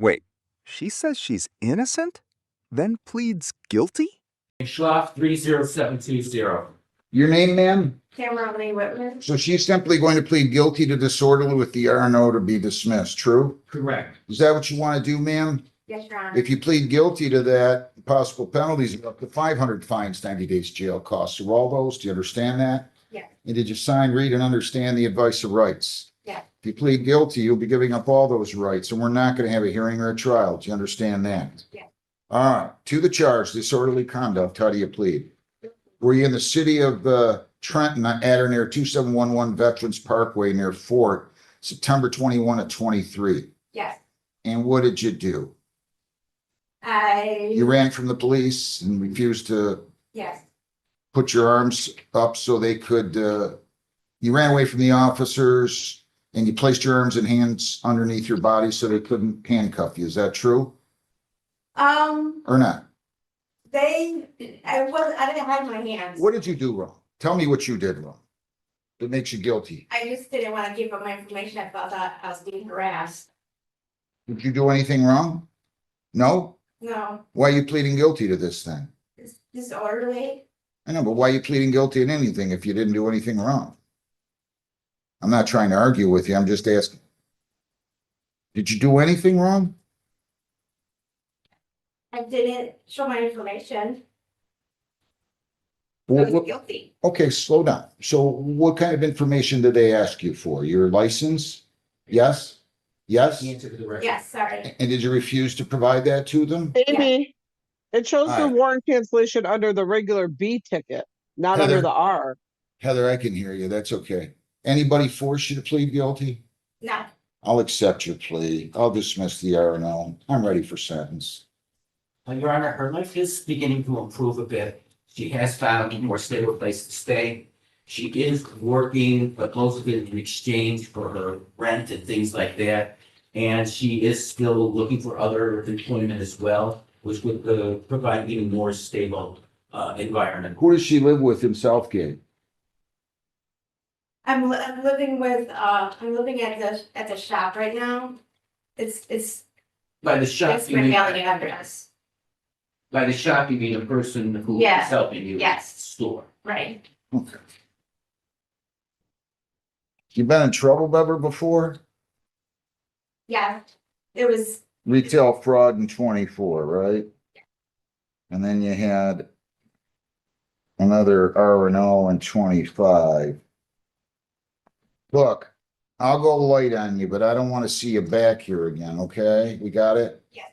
Wait, she says she's innocent? Then pleads guilty? Schloff 30720. Your name, ma'am? Tamara Lee Whitman. So she's simply going to plead guilty to disorderly with the R&O to be dismissed, true? Correct. Is that what you want to do, ma'am? Yes, Your Honor. If you plead guilty to that, possible penalties are up to 500 fines, 90 days jail costs. Are all those? Do you understand that? Yes. And did you sign, read, and understand the advice of rights? Yes. If you plead guilty, you'll be giving up all those rights, and we're not going to have a hearing or a trial. Do you understand that? Yes. All right. To the charge, disorderly conduct. How do you plead? Were you in the city of Trenton at or near 2711 Veterans Parkway near Fort, September 21 of 23? Yes. And what did you do? You ran from the police and refused to Yes. put your arms up so they could, you ran away from the officers and you placed your arms and hands underneath your body so they couldn't handcuff you. Is that true or not? I didn't have my hands. What did you do wrong? Tell me what you did wrong that makes you guilty. I just didn't want to give up my information. I felt that I was being harassed. Did you do anything wrong? No? No, Why are you pleading guilty to this thing? it's disorderly. I know, but why are you pleading guilty to anything if you didn't do anything wrong? I'm not trying to argue with you. I'm just asking. Did you do anything wrong? I didn't show my information. I Well, was guilty. okay, slow down. So what kind of information did they ask you for? Your license? Yes? Yes? Answer to the record. Yes, sorry. And did you refuse to provide that to them? Amy, it shows the Alright. warrant cancellation under the regular B ticket, not Heather. under the R. Heather, I can hear you. That's okay. Anybody force you to plead guilty? No, I'll accept your plea. I'll dismiss the R&O. I'm ready for sentence. Your Honor, her life is beginning to improve a bit. She has found a more stable place to stay. She is working, but most of it in exchange for her rent and things like that. And she is still looking for other employment as well, which would provide even more stable environment. Who does she live with in Southgate? I'm living with, I'm living at the shop right now. It's By the shop, my you mean, mailing address. by the shop, you mean a person who is Yeah. helping you. Yes. Store. Right. Okay. You been in trouble ever before? Yeah, it was, Retail fraud in 24, right? And then you had another R&O in 25. Look, I'll go light on you, but I don't want to see you back here again, okay? We got it? Yes.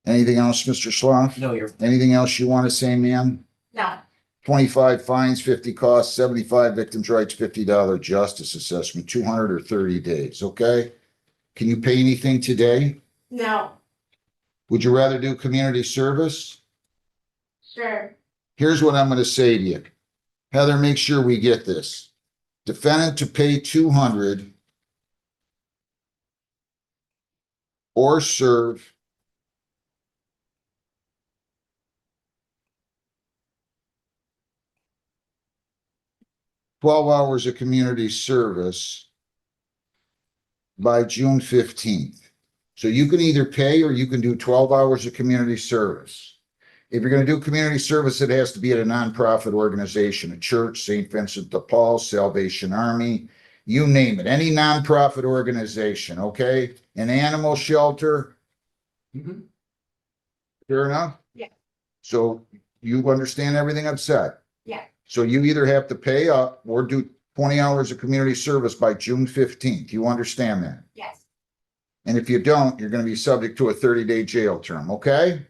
Anything else, Mr. Schloff? No, you're Anything else you want to say, ma'am? no, 25 fines, 50 costs, 75 victims' rights, $50 justice assessment, 200 or 30 days, okay? Can you pay anything today? no, Would you rather do community service? sure. Here's what I'm going to say to you. Heather, make sure we get this. Defendant to pay 200 or serve $12 of community service by June 15th. So you can either pay or you can do 12 hours of community service. If you're going to do community service, it has to be at a nonprofit organization, a church, St. Vincent de Paul, Salvation Army, you name it, any nonprofit organization, okay? An animal shelter. Mhm. Fair enough? Yeah. So you understand everything I've said? Yeah. So you either have to pay up or do 20 hours of community service by June 15th. You understand that? Yes. And if you don't, you're going to be subject to a 30-day jail term, okay?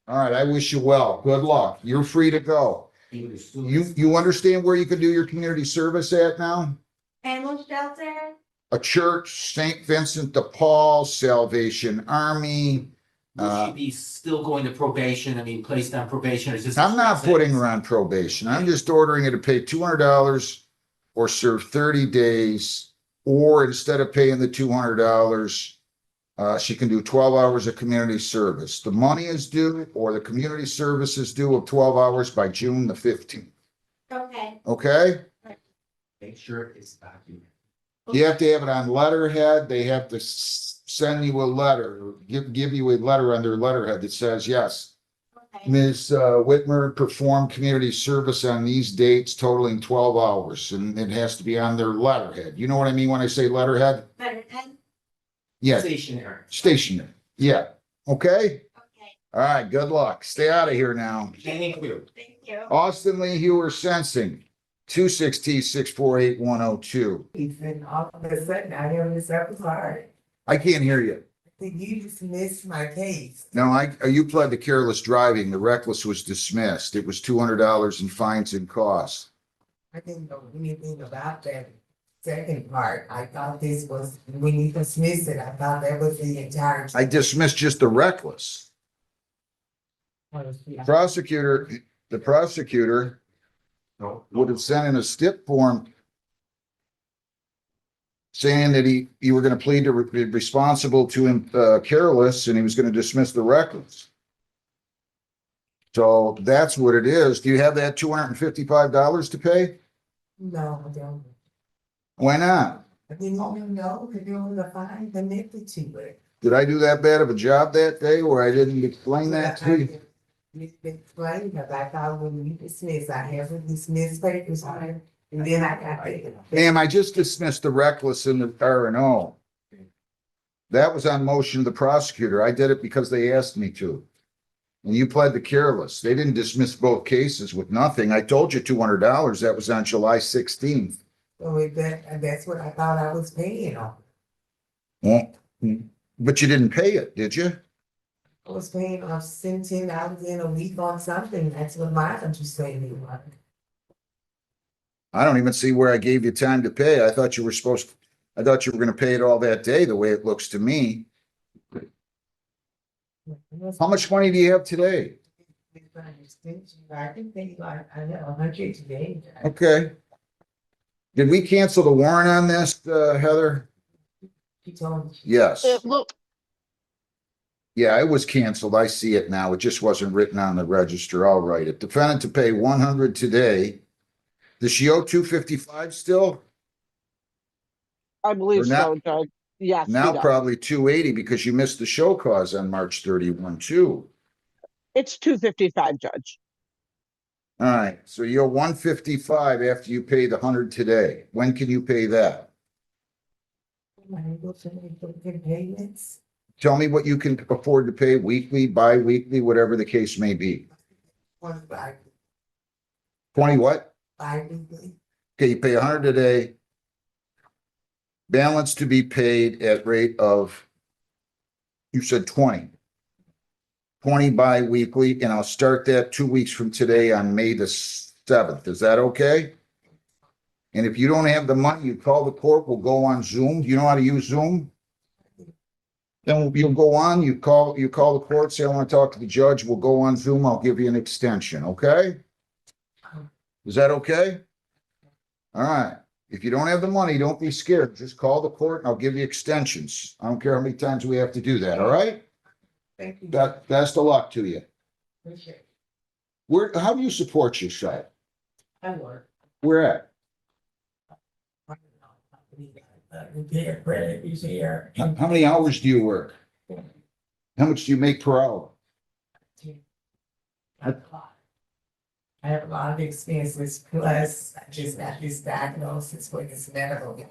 All right, I wish you well. Good luck. You're free to go. You understand where you can do your community service at now? Animal shelter? A church, St. Vincent de Paul, Salvation Army. Will she be still going to probation? I mean, placed on probation or is this? I'm not putting her on probation. I'm just ordering her to pay $200 or serve 30 days. Or instead of paying the $200, she can do 12 hours of community service. The money is due or the community service is due of 12 hours by June the 15th. Okay. Okay? Make sure it's documented. You have to have it on letterhead. They have to send you a letter, give you a letter on their letterhead that says, yes, Okay. Ms. Whitmer performed community service on these dates totaling 12 hours, and it has to be on their letterhead. You know what I mean when I say letterhead? Better than, Yeah, Stationary. stationary. Yeah. Okay. okay, All right. Good luck. Stay out of here now. Thank you. thank you. Austin Lee Hewer Sensing, 260-648-102. And all of a sudden, I hear this repertoire. I can't hear you. Think you dismissed my case. No, you pled the careless driving. The reckless was dismissed. It was $200 in fines and costs. I didn't know anything about that second part. I thought this was, when you dismissed it, I thought that was the entire. I dismissed just the reckless. Prosecutor, the prosecutor would have sent in a stip form saying that you were going to plead to be responsible to him, careless, and he was going to dismiss the reckless. So that's what it is. Do you have that $255 to pay? No, I don't. Why not? I didn't even know that there was a fine connected to it. Did I do that bad of a job that day where I didn't explain that to you? You explained, because I thought when you dismissed, I have to dismiss papers on it, and then I got it. Ma'am, I just dismissed the reckless in the R&O. That was on motion of the prosecutor. I did it because they asked me to. And you pled the careless. They didn't dismiss both cases with nothing. I told you $200. That was on July 16th. So that's what I thought I was paying on. Well, but you didn't pay it, did you? I was paying off $10 in a week on something. That's what my understanding was. I don't even see where I gave you time to pay. I thought you were going to pay it all that day, the way it looks to me. How much money do you have today? I can think like I have 100 today. Okay. Did we cancel the warrant on this, Heather? She told me. Yes. Look, Yeah, it was canceled. I see it now. It just wasn't written on the register. I'll write it. Defendant to pay 100 today. Does she owe 255 still? I believe Or now- so, Judge. Yes. he Now does. probably 280 because you missed the show cause on March 31 too. It's 255, Judge. All right, so you owe 155 after you pay the 100 today. When can you pay that? Am I able to make the payments? Tell me what you can afford to pay weekly, bi-weekly, whatever the case may be. 25, 20 what? bi-weekly. Okay, you pay 100 today. Balance to be paid at rate of, you said 20. 20 bi-weekly, and I'll start that 2 weeks from today on May the 7th. Is that okay? And if you don't have the money, you call the court, we'll go on Zoom. Do you know how to use Zoom? Then you'll go on, you call the court, say, I want to talk to the judge. We'll go on Zoom. I'll give you an extension, okay? Is that okay? All right. If you don't have the money, don't be scared. Just call the court and I'll give you extensions. I don't care how many times we have to do that, all right? Thank you. Best of luck to you. Appreciate it. How do you support yourself? I work. Where at? Repair credit is here. How many hours do you work? How much do you make per hour? I have a lot of expenses, plus I just got this diagnosis for this medical.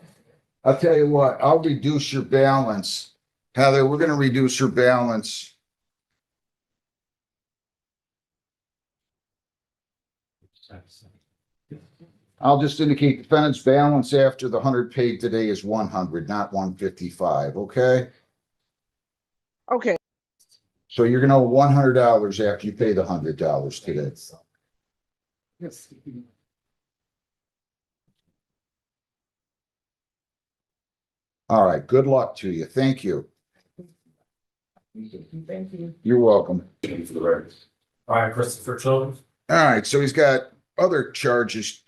I'll tell you what, I'll reduce your balance. Heather, we're gonna reduce your balance. I'll just indicate defendant's balance after the 100 paid today is 100, not 155, okay? Okay. So you're gonna owe $100 after you pay the $100 today. Yes. All right, good luck to you. Thank you. Thank you. You're welcome. For the record. All right, Christopher Childers. All right, so he's got other charges.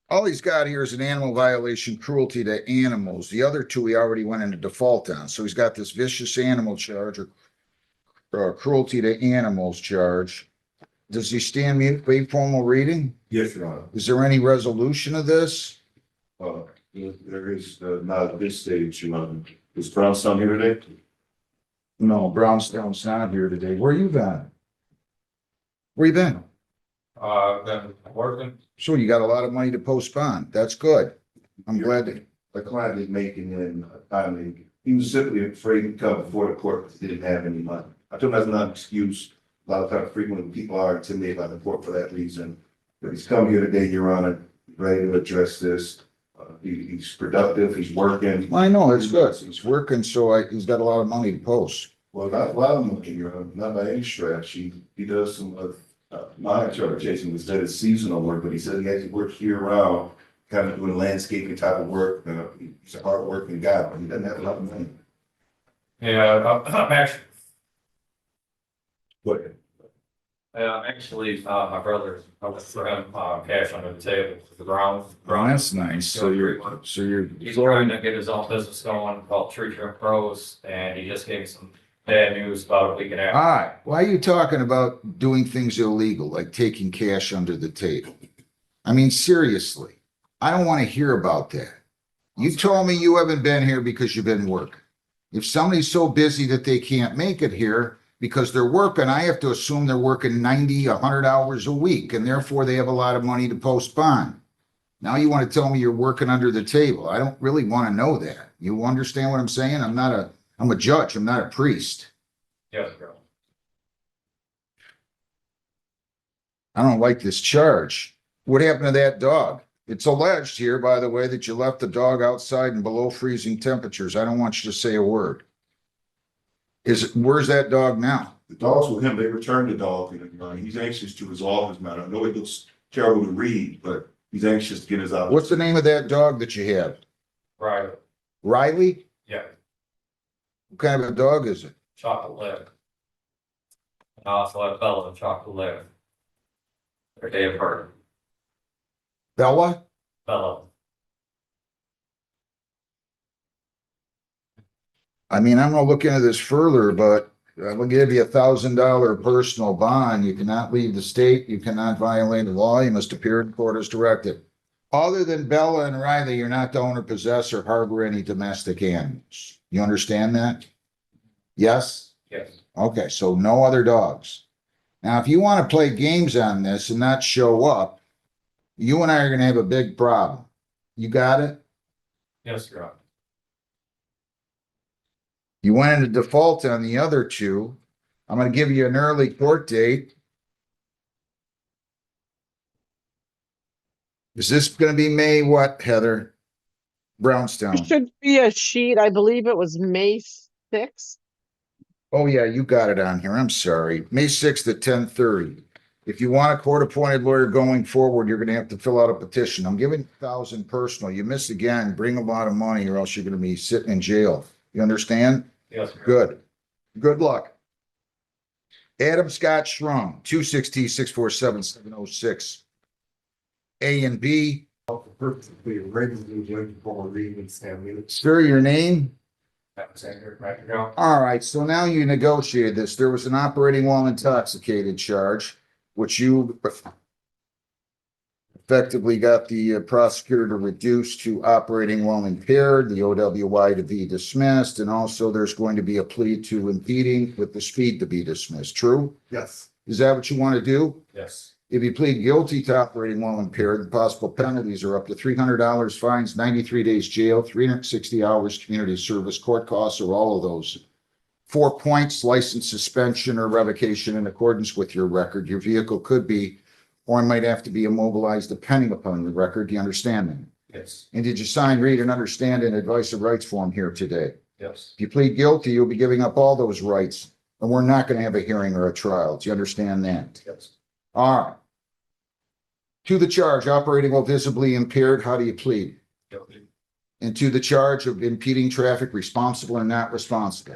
All he's got here is an animal violation, cruelty to animals. The other two he already went into default on. So he's got this vicious animal charge or cruelty to animals charge. Does he stand mute, wait formal reading? Yes, Your Honor. Is there any resolution of this? There is not at this stage, Your Honor. Is Brownstown here today? No, Brownstone's not here today. Where you been? Where you been? Been working. Sure, you got a lot of money to postpone. That's good. I'm glad that, The client is making in timely. He was simply afraid to come before the court because he didn't have any money. I told him that's not an excuse. A lot of times frequently people are intimidated by the court for that reason. But he's come here today, Your Honor, ready to address this. He's productive, he's working. I know, it's good. He's working, so he's got a lot of money to post. Well, not a lot of money, Your Honor, not by any stretch. He does some, my interpretation was that it's seasonal work, but he said he actually works year round, kind of doing landscaping type of work. He's a hard working guy, but he doesn't have a lot of money. Yeah, I'm actually, But my brother, I was throwing cash under the table to the ground. That's nice. So you're, He's trying to get his own business going called Tree Trim Pros, and he just gave me some bad news about a week and a all half. right. Why are you talking about doing things illegal, like taking cash under the table? I mean, seriously, I don't want to hear about that. You told me you haven't been here because you've been working. If somebody's so busy that they can't make it here because they're working, I have to assume they're working 90, 100 hours a week, and therefore they have a lot of money to postpone. Now you want to tell me you're working under the table. I don't really want to know that. You understand what I'm saying? I'm a judge. I'm not a priest. Yes, bro. I don't like this charge. What happened to that dog? It's alleged here, by the way, that you left the dog outside in below freezing temperatures. I don't want you to say a word. Where's that dog now? the dog's with him. They returned the dog. He's anxious to resolve his matter. I know it looks terrible to read, but he's anxious to get his out. What's the name of that dog that you have? Right, Riley? yeah, What kind of a dog is it? chocolate lip. And I also have Bella, chocolate lip. Their day of birth, Bella? Bella. I mean, I'm gonna look into this further, but I will give you $1,000 personal bond. You cannot leave the state. You cannot violate the law. You must appear in court as directed. Other than Bella and Riley, you're not to own or possess or harbor any domestic animals. You understand that? Yes? Yes, Okay, so no other dogs. Now, if you want to play games on this and not show up, you and I are gonna have a big problem. You got it? yes, Your Honor. You went into default on the other two. I'm gonna give you an early court date. Is this gonna be May what, Heather? Brownstone. There should be a sheet, I believe it was May 6th. Oh, yeah, you got it on here. I'm sorry. May 6th at 10:30. If you want a court-appointed lawyer going forward, you're gonna have to fill out a petition. I'm giving 1,000 personal. You miss again, bring a lot of money or else you're gonna be sitting in jail. You understand? Yes, Your Honor. Good. Good luck. Adam Scott Schrum, 260-647-706. A and B. Perfectly regularly looking for reasons and Sir, your name? That was accurate, right, Your Honor. All right, so now you negotiated this. There was an operating while intoxicated charge, which you effectively got the prosecutor to reduce to operating while impaired, the OWI to be dismissed, and also there's going to be a plea to impeding with the speed to be dismissed. True? Yes. Is that what you want to do? Yes, If you plead guilty to operating while impaired, the possible penalties are up to $300 fines, 93 days jail, 360 hours community service, court costs, or all of those. 4 points, license suspension or revocation in accordance with your record. Your vehicle could be, or might have to be immobilized depending upon the record. Do you understand that? yes, And did you sign, read, and understand an advice of rights form here today? yes, If you plead guilty, you'll be giving up all those rights, and we're not going to have a hearing or a trial. Do you understand that? yes. All right. To the charge, operating while visibly impaired, how do you plead? Guilty. And to the charge of impeding traffic, responsible or not responsible?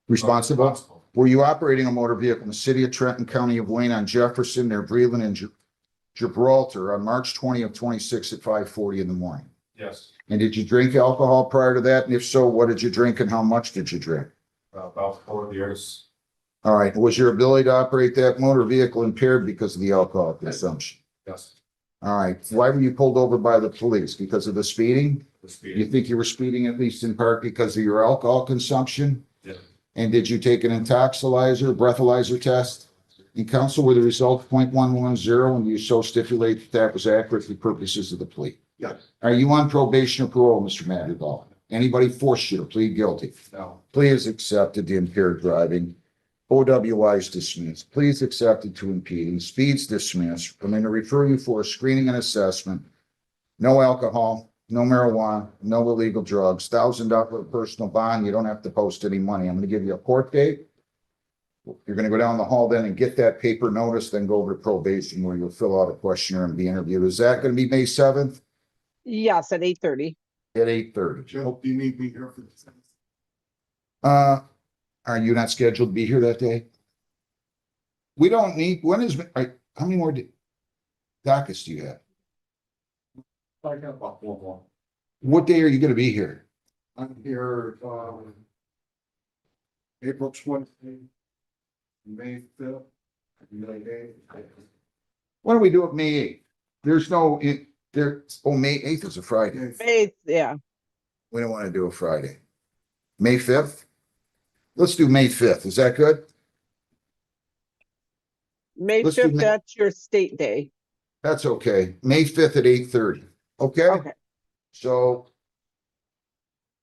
Responsible? Were you operating a motor vehicle in the city of Trenton, county of Wayne on Jefferson, near Breland and Gibraltar on March 20th, 26 at 5:40 in the morning? Yes, And did you drink alcohol prior to that? And if so, what did you drink and how much did you drink? about 4 years. All right. Was your ability to operate that motor vehicle impaired because of the alcohol consumption? Yes, All right. Why were you pulled over by the police? Because of the speeding? You think you were speeding at least in part because of your alcohol consumption? Yeah. And did you take an intoxilizer, breathalyzer test? And counsel, were the results 0.110, and you so stipulate that that was accurate for the purposes of the plea? Yeah. Are you on probation or parole, Mr. Madrigal? Anybody force you to plead guilty? No. Plea is accepted to impaired driving. OWI is dismissed. Plea is accepted to impeding. Speed's dismissed. I'm going to refer you for a screening and assessment. No alcohol, no marijuana, no illegal drugs, $1,000 personal bond. You don't have to post any money. I'm going to give you a court date. You're going to go down the hall then and get that paper notice, then go over to probation where you'll fill out a questionnaire and be interviewed. Is that going to be May 7th Yes, at 8:30. at 8:30? Joe, do you need me here for this? Are you not scheduled to be here that day? We don't need, how many more dockets do you have? I got about 4 more. What day are you going to be here? I'm here, April 20th, May 5th, May 8th. Why don't we do it May 8th? There's no, May 8th is a Friday. Yeah, We don't want to do a Friday. May 5th? Let's do May 5th. Is that good? May Let's do 5th, May- that's your state day. That's okay. May 5th at 8:30. Okay? Okay. So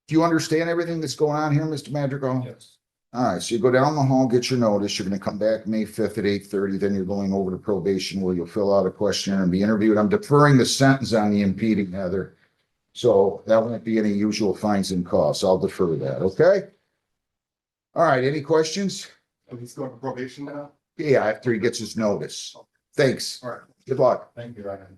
do you understand everything that's going on here, Mr. Madrigal? Yes. All right, so you go down the hall, get your notice. You're going to come back May 5th at 8:30. Then you're going over to probation where you'll fill out a questionnaire and be interviewed. I'm deferring the sentence on the impeding, Heather. So that won't be any usual fines and costs. I'll defer that, okay? All right, any questions? So he's going to probation now? Yeah, after he gets his notice. Thanks. All right, Good luck. thank you, Ryan.